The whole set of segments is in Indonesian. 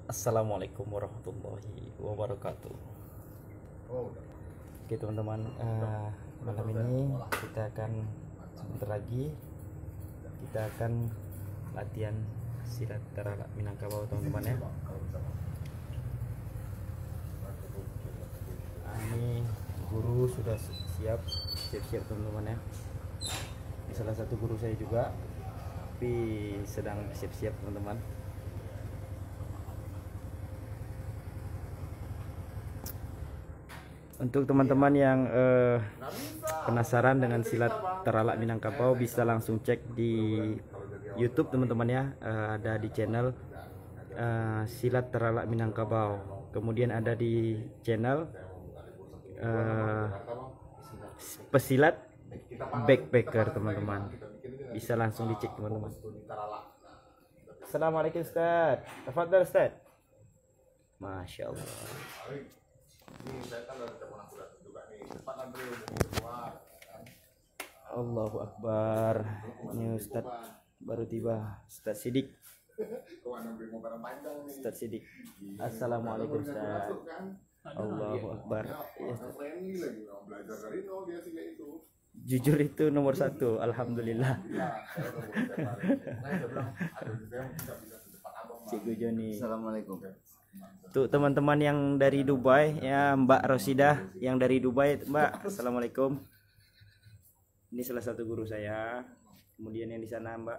Assalamualaikum warahmatullahi wabarakatuh. Oke teman-teman, malam ini kita akan sebentar lagi kita akan latihan silat teralak Minangkabau teman-teman ya. Ini guru sudah siap-siap teman-teman ya. Ini salah satu guru saya juga, tapi sedang siap-siap teman-teman. Untuk teman-teman yang penasaran dengan silat teralak Minangkabau, bisa langsung cek di YouTube teman-teman ya. Ada di channel silat teralak Minangkabau. Kemudian ada di channel pesilat backpacker teman-teman. Bisa langsung dicek teman-teman. Assalamualaikum Ustaz. Tafadhal Ustaz. Masya Allah. Allahu Akbar. Ini Ustaz baru tiba, Ustaz Sidik. Ustaz Sidik. Assalamualaikum Ustaz. Allahu Akbar. Jujur itu nomor satu, alhamdulillah. Cikgu Joni. Assalamualaikum. Tuh teman-teman yang dari Dubai ya, Mbak Rosidah yang dari Dubai, Mbak. Assalamualaikum. Ini salah satu guru saya. Kemudian yang di sana Mbak.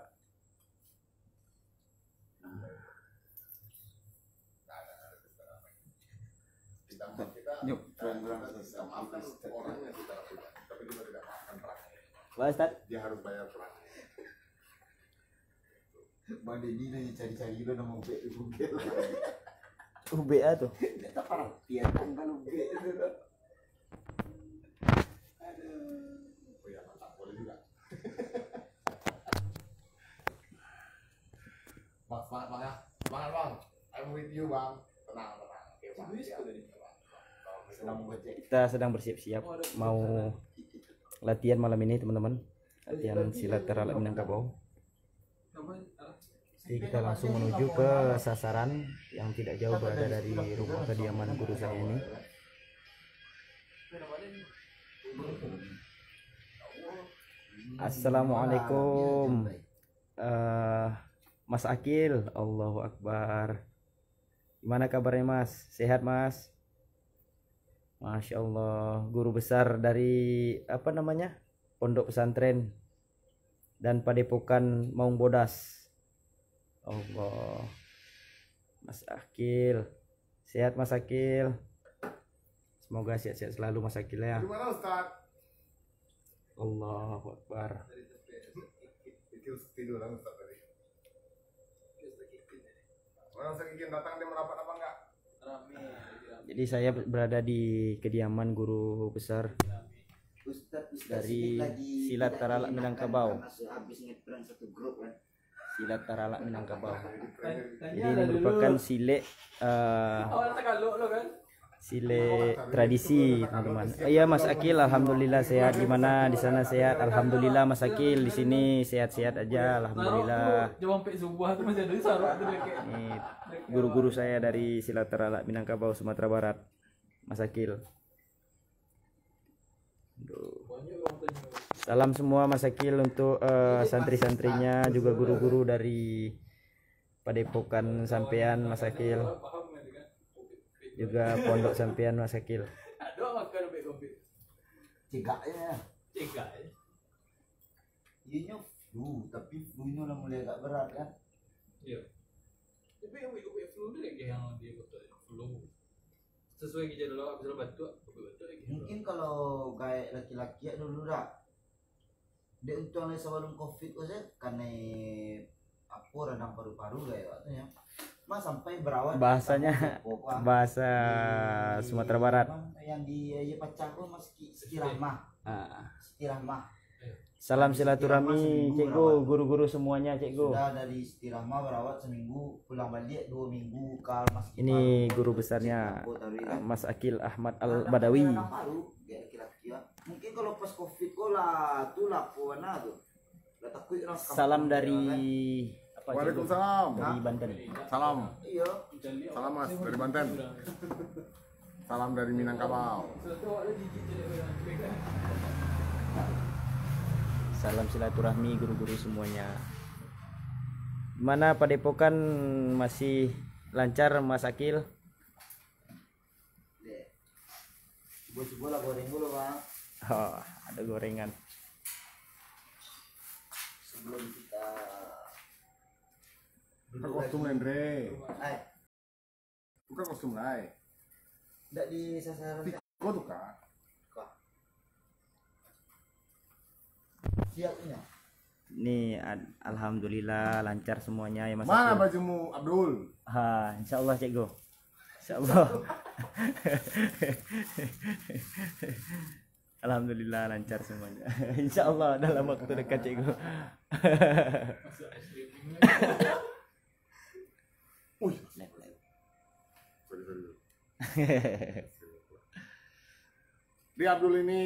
Pak Ustaz, dia harus bayar perang. Bang Deddy nih cari-cari dulu nama UB di Google. UBA tuh. Dia tak perhatian kan UB itu. Aduh. Oh ya, tak boleh juga. Bang, semangat bang ya. Semangat bang. I'm with you bang. Tenang. Oke bang. Kita sedang bersiap-siap mau latihan malam ini teman-teman. Latihan silat teralak Minangkabau. Jadi kita langsung menuju ke sasaran yang tidak jauh berada dari rumah kediaman guru saya ini. Assalamualaikum Mas Akil. Allahu Akbar. Gimana kabarnya Mas? Sehat Mas? Masya Allah. Guru besar dari apa namanya, Pondok Pesantren dan Padepokan Maung Bodas. Allah. Mas Akil, sehat Mas Akil. Semoga sehat-sehat selalu Mas Akil ya. Gimana Ustaz? Allahu Akbar. Tidur lah Ustaz tadi. Orang Sakikin datang, dia merapat apa enggak? Jadi saya berada di kediaman guru besar Ustaz dari silat teralak Minangkabau. Habis ngetren satu grup kan. Silat teralak Minangkabau. Jadi ini merupakan silet silet tradisi teman-teman. Iya Mas Akil, alhamdulillah sehat. Gimana di sana sehat? Alhamdulillah Mas Akil, di sini sehat-sehat aja, alhamdulillah. Ini guru-guru saya dari silat teralak Minangkabau Sumatera Barat, Mas Akil. Salam semua Mas Akil untuk santri-santrinya, juga guru-guru dari Padepokan sampean Mas Akil, juga pondok sampean Mas Akil. Cegaknya. Iya flu, tapi flu-nya udah mulai agak berat kan? Iya. Tapi yang flu itu yang dia betul flu. Sesuai gejala habis batuk, Mungkin kalau kayak laki-laki dulu dah. Dia untuk sebelum COVID aja karena apa radang paru-paru kayak waktunya. Mas sampai berawat Bahasanya bahasa Sumatera Barat. Yang di pecah pun Mas Sekirahmah. Sekirahmah. Salam silaturahmi cikgu, guru-guru semuanya cikgu. Sudah dari Sekirahmah berawat seminggu, pulang balik 2 minggu kal Mas. Ini guru besarnya Mas Akil Ahmad Al Badawi. Mungkin kalau pas COVID kok lah tuh lah puana tuh. Salam dari Pak Cik Go? Waalaikumsalam. Dari Banten. Salam. Iya. Salam Mas dari Banten. Salam dari Minangkabau. Salam silaturahmi guru-guru semuanya. Gimana Padepokan masih lancar Mas Akil? Coba lah goreng dulu bang. Oh, ada gorengan. Sebelum kita Bukan kostum Lendre. Bukan kostum lain. Tidak di sasaran. Kau tuh kak. Siapnya. Nih alhamdulillah lancar semuanya ya Mas Mana Akil. bajumu Abdul? Ha, insyaallah Cik Go. Insyaallah. Alhamdulillah lancar semuanya. Insyaallah dalam waktu dekat Cik Go. Wih. Di Abdul ini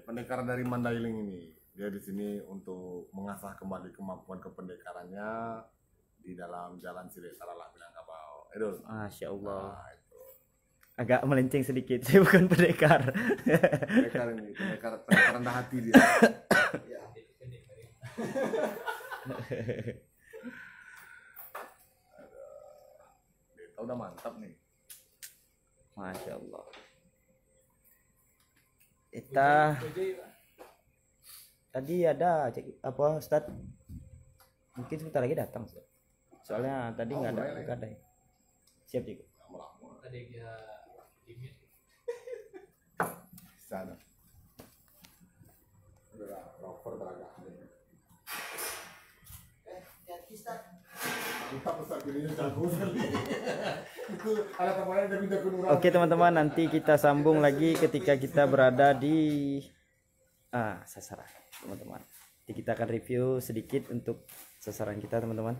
pendekar dari Mandailing ini. Dia di sini untuk mengasah kembali kemampuan kependekarannya di dalam Jalan Silik Taralak Minangkabau. Edul. Masya Allah. Nah, itu. Agak melenceng sedikit. Saya bukan pendekar. Pendekar ini, pendekar rendah hati dia. Ya. Dia udah mantap nih. Masya Allah. Kita tadi ada cek apa Ustad? Mungkin sebentar lagi datang Ustad. Soalnya tadi nggak ada. Siap Cik. Tadi dia limit. Sana. Udah rover beragam. Kita Mantap Ustaz, gininya jago sekali. Itu ada temannya dari Jagunurang. Oke teman-teman, nanti kita sambung lagi ketika kita berada di sasaran teman-teman. Nanti kita akan review sedikit untuk sasaran kita teman-teman.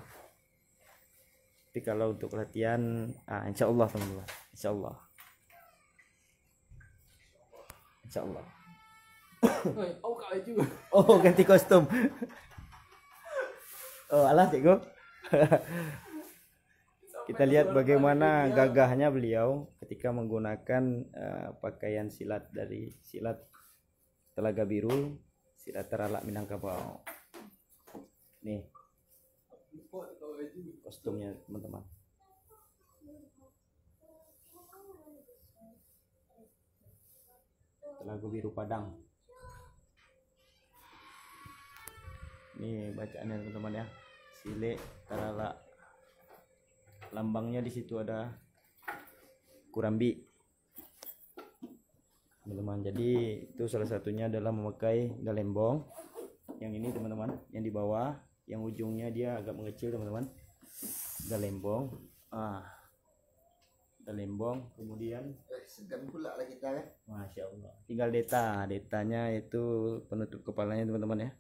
Tapi kalau untuk latihan, insya Allah teman-teman, insya Allah, insya Allah. Oh kalah juga. Oh ganti kostum. Oh alah Cik Go. Kita lihat bagaimana gagahnya beliau ketika menggunakan pakaian silat dari silat Telaga Biru, silat Taralak Minangkabau. Nih kostumnya teman-teman. Telaga Biru Padang. Nih bacaannya teman-teman ya. Silik Taralak. Lambangnya di situ ada Kurambi. Teman-teman, jadi itu salah satunya adalah memakai galembong. Yang ini teman-teman, yang di bawah, yang ujungnya dia agak mengecil teman-teman. Galembong. Galembong, kemudian segan pula lah kita kan. Masya Allah. Tinggal detanya itu penutup kepalanya teman-teman ya.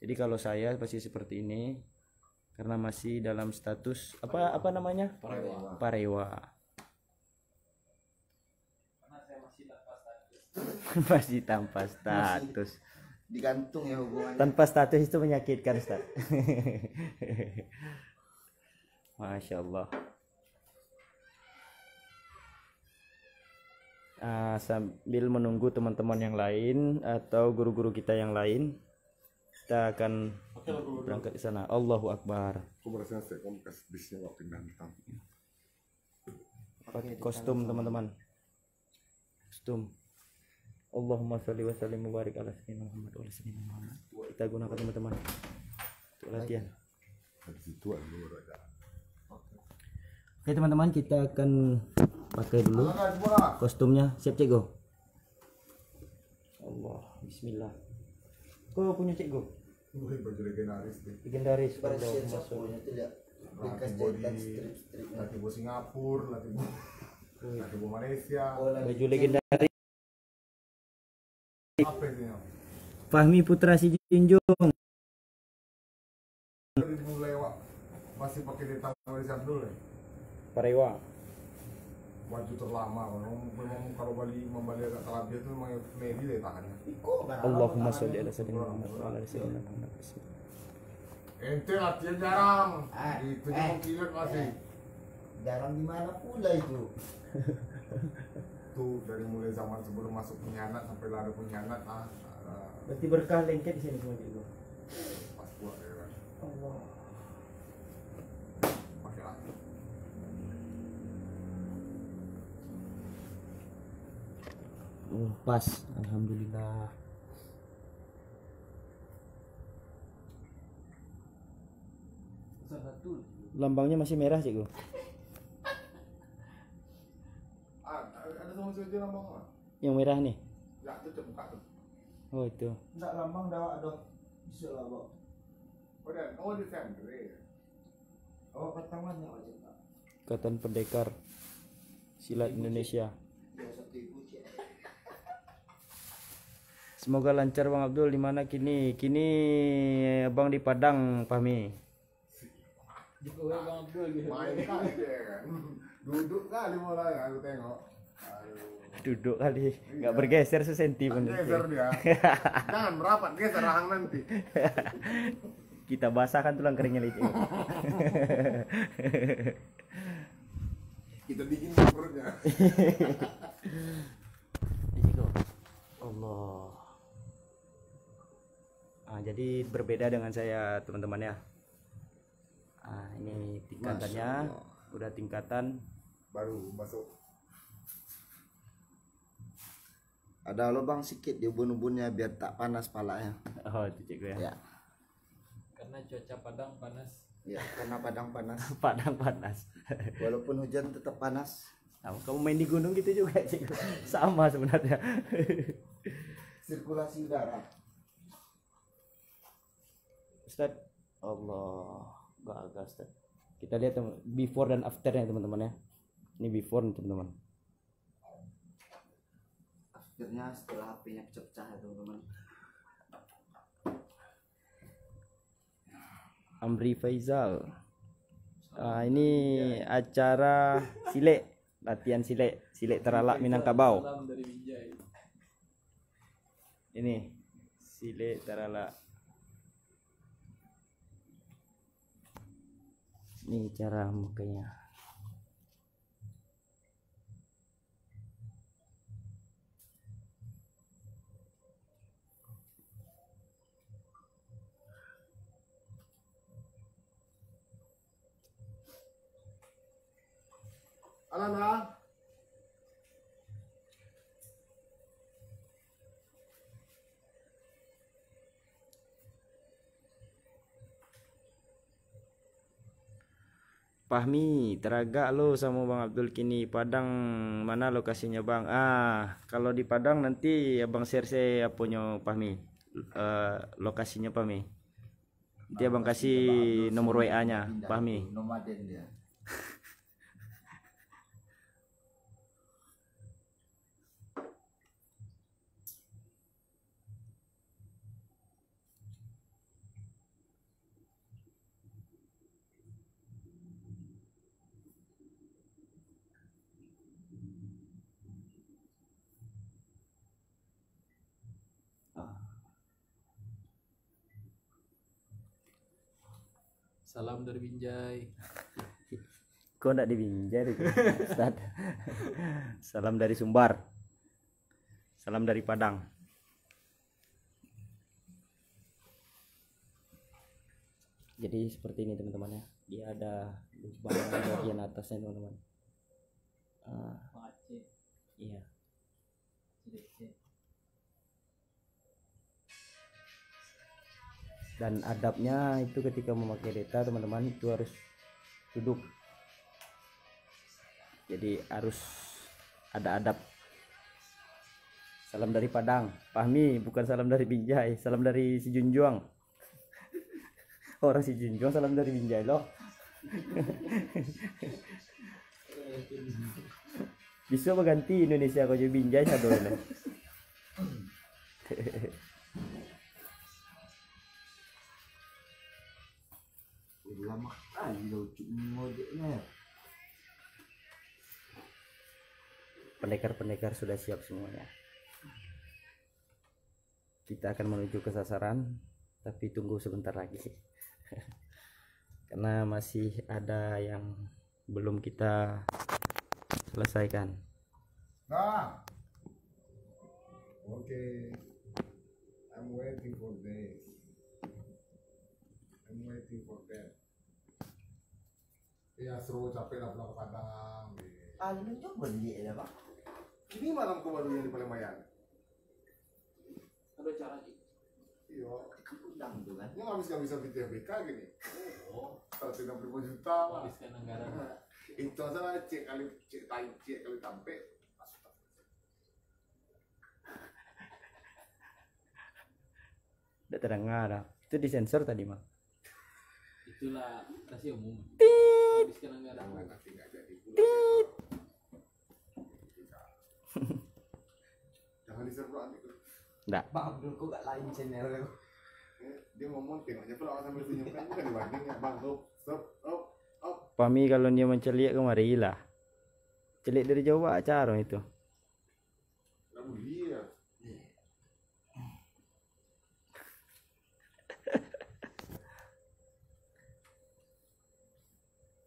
Jadi kalau saya pasti seperti ini karena masih dalam status apa namanya? Parewa. Masih tanpa status. Digantung ya hubungannya. Tanpa status itu menyakitkan, Ustaz. Masya Allah. Sambil menunggu teman-teman yang lain atau guru-guru kita yang lain, kita akan berangkat ke sana. Allahu Akbar. Aku merasa saya kamu kasih bisnya waktu bintang. Pakai kostum teman-teman. Kostum. Allahumma sholli wa sallim wa barik ala sayyidina Muhammad wa ala sayyidina Muhammad. Kita gunakan teman-teman untuk latihan. Oke teman-teman, kita akan pakai dulu kostumnya. Siap Cik Go. Allah, bismillah. Kau punya Cik Go? Baju legendaris deh. Legendaris. Presiden sapunya itu lihat. Bekas jahitan strip-strip. Latih bu Singapura, latih bu Malaysia. Baju legendaris. Apa itu ya? Fahmi Putra Sijunjung. Dari lewat masih pakai detang dari Abdul ya. Parewa. Baju terlama, memang kalau membalik agak Arabia itu memang medi deh tahannya. Allahumma sholli ala sayyidina Muhammad wa ala sayyidina Muhammad. Ente latihan jarang. Ah, Itu cuma kilat masih. Jarang di mana pula itu. Tuh dari mulai zaman sebelum masuk penyanat sampai lari penyanat Berarti berkah lengket di sini semua gitu. pas buat ya kan. Allah. Pakai lagi. Pas, alhamdulillah. Lambangnya masih merah sih gua. Ada sama saja lambang apa? Yang merah nih. Ya tutup buka tuh. Oh itu. Enggak lambang dah ada. Bisa lah, Bang. Oh dan di Fendri. Oh, pertamanya aja, Pak. Ikatan Pendekar Silat Indonesia. Biasa tipu, Cik. Semoga lancar Bang Abdul. Di mana kini? Kini Abang di Padang, Fahmi. Di kowe Bang Abdul gitu. Main kali dia kan. Duduk kali mulai aku tengok. Aduh. Duduk kali, nggak bergeser sesenti pun. Geser dia. Jangan merapat geser rahang nanti. Kita basahkan tulang keringnya licin. Kita bikin perutnya. Allah. Jadi berbeda dengan saya teman-teman ya. Ini tingkatannya, udah tingkatan. Baru masuk. Ada lubang sedikit di ubun-ubunnya biar tak panas palanya. Oh itu cik gue ya. Ya, Karena cuaca Padang panas. ya karena Padang panas. Padang panas. Walaupun hujan tetap panas. Nah, kamu main di gunung gitu juga cik. Sama sebenarnya. Sirkulasi udara. Ustaz, Allah, gagal Ustaz. Kita lihat before dan afternya teman-teman ya. Ini before nih teman-teman. Akhirnya setelah HP-nya pecah-pecah ya teman-teman. Amri Faizal. Ini acara silek, latihan silek teralak Minangkabau. Salam dari Binjai. Ini silek teralak. Ini cara mukanya. Alana. Fahmi, teragak lo sama Bang Abdul kini. Padang mana lokasinya Bang? Kalau di Padang nanti Abang share saya punya Fahmi. Lokasinya Fahmi. Nanti Abang kasih nomor WA-nya Fahmi. Nomaden dia. Salam dari Binjai. Kok enggak di Binjai itu, Ustaz? Salam dari Sumbar. Salam dari Padang. Jadi seperti ini teman-teman ya. Dia ada lubang di bagian atasnya teman-teman. Iya. Dan adabnya itu ketika memakai data teman-teman itu harus duduk. Jadi harus ada adab. Salam dari Padang, Fahmi, bukan salam dari Binjai, salam dari si Junjuang. Orang si Junjuang salam dari Binjai loh. Bisa berganti Indonesia kau jadi Binjai satu ini. Lama kali lucu ngojeknya. Pendekar-pendekar sudah siap semuanya. Kita akan menuju ke sasaran, tapi tunggu sebentar lagi. karena masih ada yang belum kita selesaikan. Nah, okay, I'm waiting for this. I'm waiting for that. Iya seru capek lah pulang ke Padang. Lu coba beli ya, Pak. Ini malam ke baru yang di Palembang. Ada cara sih. Iya. Kan udang tuh kan. Ini nggak bisa beli TBK gini. Oh, 165 juta. habiskan anggaran. Itu salah cek kali tampe. Tidak terdengar. Itu disensor tadi mah. Itulah rahasia umum. Habiskan anggaran. Jangan nanti nggak jadi pulang. Jangan diserbu nanti. Enggak. Bang Abdul kok gak lain channel lu. Dia ngomong tengoknya pula sambil senyum kan bukan dibanding ya bang. Stop. Pami kalau dia menceliak kemari lah. Celik dari jauh acara itu. Nggak boleh ya.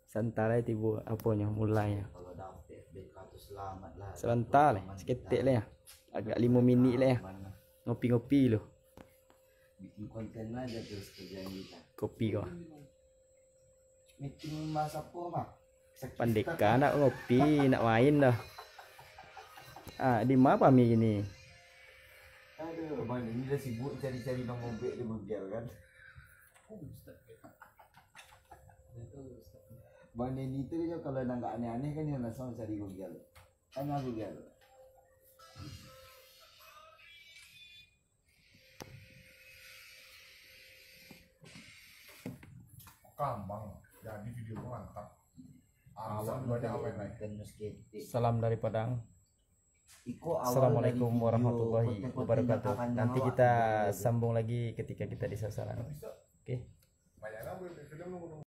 Santara tibu apanya mulainya. Kalau dapet BK tuh selamat lah. Sebentar lah, seketik lah ya. Agak 5 minit lah ya. Ngopi-ngopi loh. Bikin konten aja terus kerjaan kita. Kopi kau. Meeting mas apa mak? Pandeka nak ngopi, nak main dah. Ah, di mana Pami gini? Aduh, bang ini udah sibuk cari-cari bang ngobek di Bugel kan. Bang Denny itu kan kalau nggak aneh-aneh kan dia langsung cari Google. Tanya Google. Kambang. Jadi video mantap. Awak banyak apa yang lain. Salam dari Padang. Iko awal Assalamualaikum dari video warahmatullahi konten-konten wabarakatuh. yang akan Nanti nyawak kita gitu. sambung lagi ketika kita di sasaran. Oke. Banyak lah film